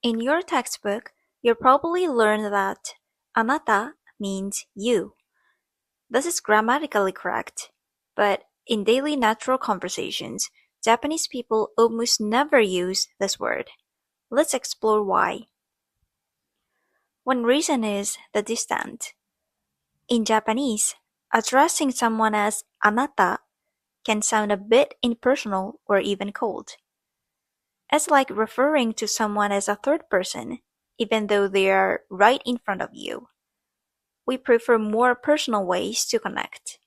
In your textbook, you'll probably learn that Anata means you. This is grammatically correct, but in daily natural conversations, Japanese people almost never use this word. Let's explore why. One reason is the distant. In Japanese, addressing someone as Anata can sound a bit impersonal or even cold. It's like referring to someone as a third person, even though they are right in front of you. We prefer more personal ways to connect.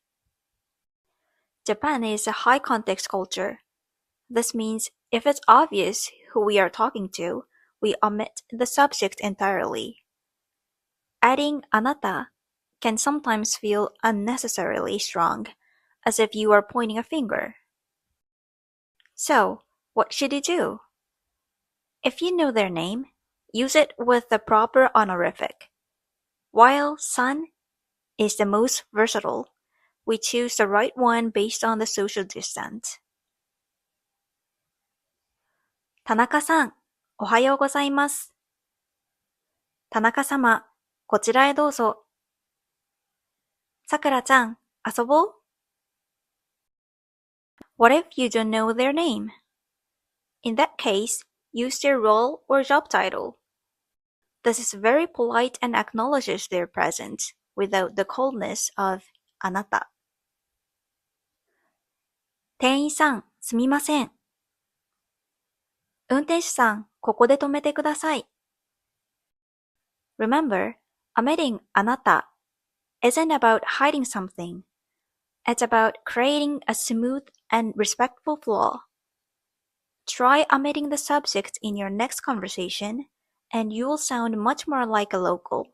Japan is a high context culture. This means if it's obvious who we are talking to, we omit the subject entirely. Adding anata can sometimes feel unnecessarily strong, as if you are pointing a finger. So, what should you do? If you know their name, use it with the proper honorific. While san is the most versatile, we choose the right one based on the social distance. 田中さん、おはようございます。田中様、こちらへどうぞ。さくらちゃん、遊ぼう。What if you don't know their name? In that case, use their role or job title. This is very polite and acknowledges their presence without the coldness of あなた。店員さん、すみません。運転手さん、ここで止めてください。Remember, omitting あなた isn't about hiding something. It's about creating a smooth and respectful flow. Try omitting the subject in your next conversation, and you will sound much more like a local.